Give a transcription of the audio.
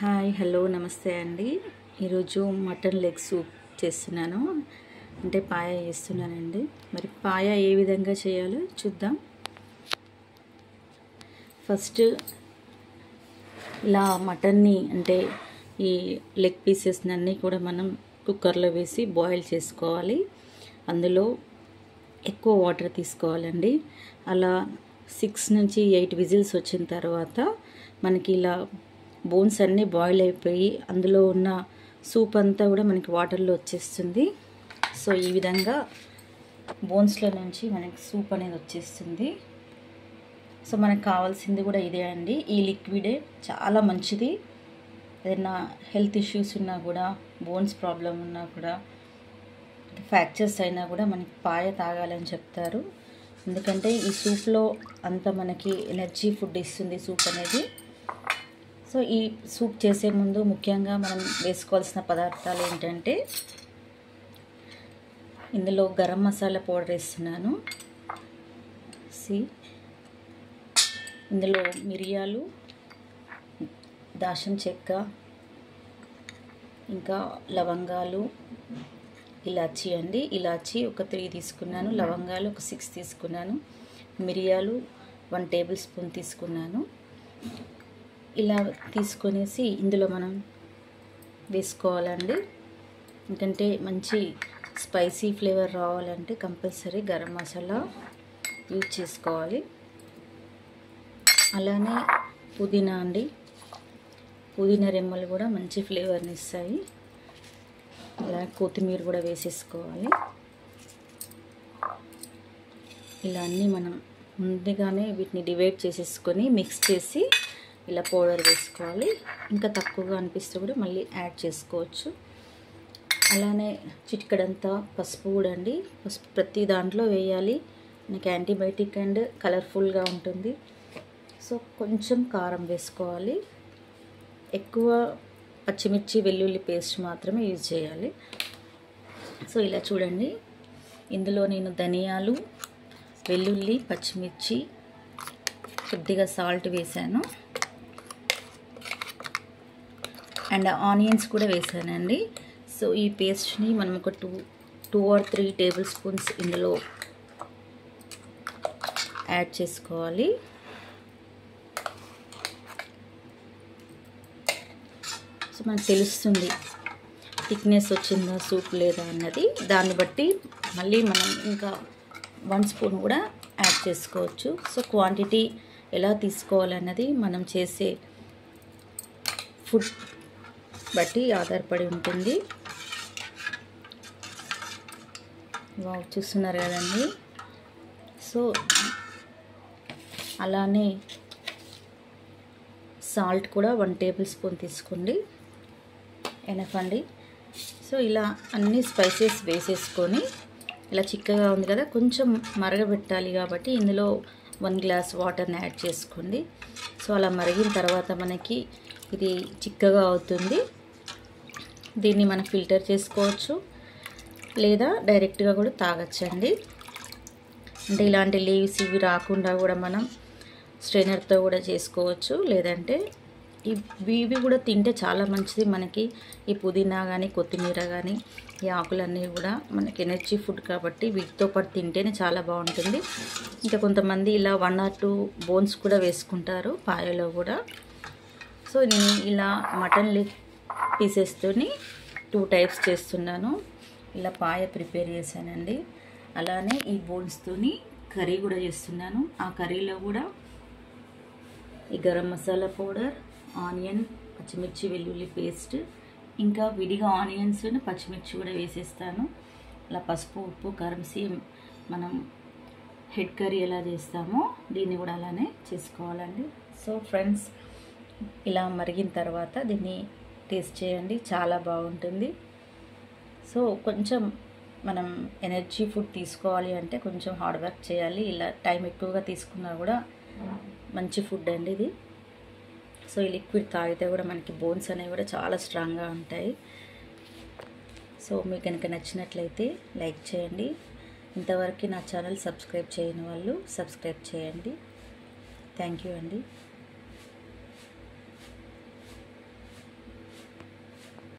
Hi hello నమస్తే అండి. ఈరోజు మటన్ లెగ్ సూప్ చేస్తున్నాను, అంటే పాయ చేస్తున్నానండి. మరి పాయ ఏ విధంగా చేయాలో చూద్దాం. ఫస్ట్ ఇలా మటన్ని అంటే ఈ లెగ్ పీసెస్ అన్నీ కూడా మనం కుక్కర్లో వేసి బాయిల్ చేసుకోవాలి. అందులో ఎక్కువ వాటర్ తీసుకోవాలండి. అలా 6 నుంచి 8 విజిల్స్ వచ్చిన తర్వాత మనకి ఇలా బోన్స్ అన్నీ బాయిల్ అయిపోయి అందులో ఉన్న సూప్ అంతా కూడా మనకి వాటర్లో వచ్చేస్తుంది. సో ఈ విధంగా బోన్స్లో నుంచి మనకి సూప్ అనేది వచ్చేస్తుంది. సో మనకు కావాల్సింది కూడా ఇదే అండి. ఈ లిక్విడే చాలా మంచిది. ఏదైనా హెల్త్ ఇష్యూస్ ఉన్నా కూడా, బోన్స్ ప్రాబ్లం ఉన్నా కూడా, ఫ్రాక్చర్స్ అయినా కూడా మనకి పాయ తాగాలని చెప్తారు. ఎందుకంటే ఈ సూప్లో అంత మనకి ఎనర్జీ ఫుడ్ ఇస్తుంది సూప్ అనేది. సో ఈ సూప్ చేసే ముందు ముఖ్యంగా మనం వేసుకోవాల్సిన పదార్థాలు ఏంటంటే, ఇందులో గరం మసాలా పౌడర్ వేస్తున్నాను. ఇందులో మిరియాలు, దాల్చిన చెక్క, ఇంకా లవంగాలు, ఇలాచీ అండి. ఇలాచీ ఒక 3 తీసుకున్నాను, లవంగాలు ఒక 6 తీసుకున్నాను, మిరియాలు 1 టేబుల్ స్పూన్ తీసుకున్నాను. ఇలా తీసుకొనేసి ఇందులో మనం వేసుకోవాలండి. ఎందుకంటే మంచి స్పైసీ ఫ్లేవర్ రావాలంటే కంపల్సరీ గరం మసాలా యూజ్ చేసుకోవాలి. అలానే పుదీనా అండి, పుదీనా రెమ్మలు కూడా మంచి ఫ్లేవర్ని ఇస్తాయి. అలా కొత్తిమీర కూడా వేసేసుకోవాలి. ఇలా అన్నీ మనం ముందుగానే వీటిని డివైడ్ చేసేసుకొని మిక్స్ చేసి ఇలా పౌడర్ వేసుకోవాలి. ఇంకా తక్కువగా అనిపిస్తే కూడా మళ్ళీ యాడ్ చేసుకోవచ్చు. అలానే చిటికడంతా పసుపు కూడా అండి. పసుపు ప్రతి దాంట్లో వేయాలి, మనకి యాంటీబయాటిక్ అండ్ కలర్ఫుల్గా ఉంటుంది. సో కొంచెం కారం వేసుకోవాలి. ఎక్కువ పచ్చిమిర్చి వెల్లుల్లి పేస్ట్ మాత్రమే యూజ్ చేయాలి. సో ఇలా చూడండి, ఇందులో నేను ధనియాలు, వెల్లుల్లి, పచ్చిమిర్చి, కొద్దిగా సాల్ట్ వేసాను అండ్ ఆనియన్స్ కూడా వేసానండి. సో ఈ పేస్ట్ని మనం ఒక 2 or 3 టేబుల్ స్పూన్స్ ఇందులో యాడ్ చేసుకోవాలి. సో మనకు తెలుస్తుంది థిక్నెస్ వచ్చిందా సూప్ లేదా అన్నది. దాన్ని బట్టి మళ్ళీ మనం ఇంకా 1 స్పూన్ కూడా యాడ్ చేసుకోవచ్చు. సో క్వాంటిటీ ఎలా తీసుకోవాలన్నది మనం చేసే ఫుడ్ బట్టి ఆధారపడి ఉంటుంది. చూస్తున్నారు కదండి. సో అలానే సాల్ట్ కూడా 1 టేబుల్ స్పూన్ తీసుకోండి, ఎనఫ్ అండి. సో ఇలా అన్ని స్పైసెస్ వేసేసుకొని ఇలా చిక్కగా ఉంది కదా, కొంచెం మరగబెట్టాలి కాబట్టి ఇందులో 1 గ్లాస్ వాటర్ని యాడ్ చేసుకోండి. సో అలా మరిగిన తర్వాత మనకి ఇది చిక్కగా అవుతుంది. దీన్ని మనం ఫిల్టర్ చేసుకోవచ్చు లేదా డైరెక్ట్గా కూడా తాగొచ్చండి. అంటే ఇలాంటి లీవ్స్ ఇవి రాకుండా కూడా మనం స్ట్రైనర్తో కూడా చేసుకోవచ్చు. లేదంటే ఇవి కూడా తింటే చాలా మంచిది మనకి. ఈ పుదీనా కానీ, కొత్తిమీర కానీ, ఈ ఆకులన్నీ కూడా మనకి ఎనర్జీ ఫుడ్ కాబట్టి వీటితో పాటు తింటేనే చాలా బాగుంటుంది. ఇంకా కొంతమంది ఇలా 1 or 2 బోన్స్ కూడా వేసుకుంటారు పాయలో కూడా. సో నేను ఇలా మటన్ లెగ్ పీసెస్తోని 2 టైప్స్ చేస్తున్నాను. ఇలా పాయ ప్రిపేర్ చేశానండి. అలానే ఈ బోన్స్తోని కర్రీ కూడా చేస్తున్నాను. ఆ కర్రీలో కూడా ఈ గరం మసాలా పౌడర్, ఆనియన్, పచ్చిమిర్చి, వెల్లుల్లి పేస్ట్, ఇంకా విడిగా ఆనియన్స్, పచ్చిమిర్చి కూడా వేసేస్తాను. అలా పసుపు, ఉప్పు, కారం సేమ్ మనం హెడ్ కర్రీ ఎలా చేస్తామో దీన్ని కూడా అలానే చేసుకోవాలండి. సో ఫ్రెండ్స్, ఇలా మరిగిన తర్వాత దీన్ని టేస్ట్ చేయండి, చాలా బాగుంటుంది. సో కొంచెం మనం ఎనర్జీ ఫుడ్ తీసుకోవాలి అంటే కొంచెం హార్డ్ వర్క్ చేయాలి. ఇలా టైం ఎక్కువగా తీసుకున్నా కూడా మంచి ఫుడ్ అండి ఇది. సో ఈ లిక్విడ్ తాగితే కూడా మనకి బోన్స్ అనేవి కూడా చాలా స్ట్రాంగ్గా ఉంటాయి. సో మీకు కనుక నచ్చినట్లయితే లైక్ చేయండి. ఇంతవరకు నా ఛానల్ సబ్స్క్రైబ్ చేయని వాళ్ళు సబ్స్క్రైబ్ చేయండి. థ్యాంక్ యూ అండి.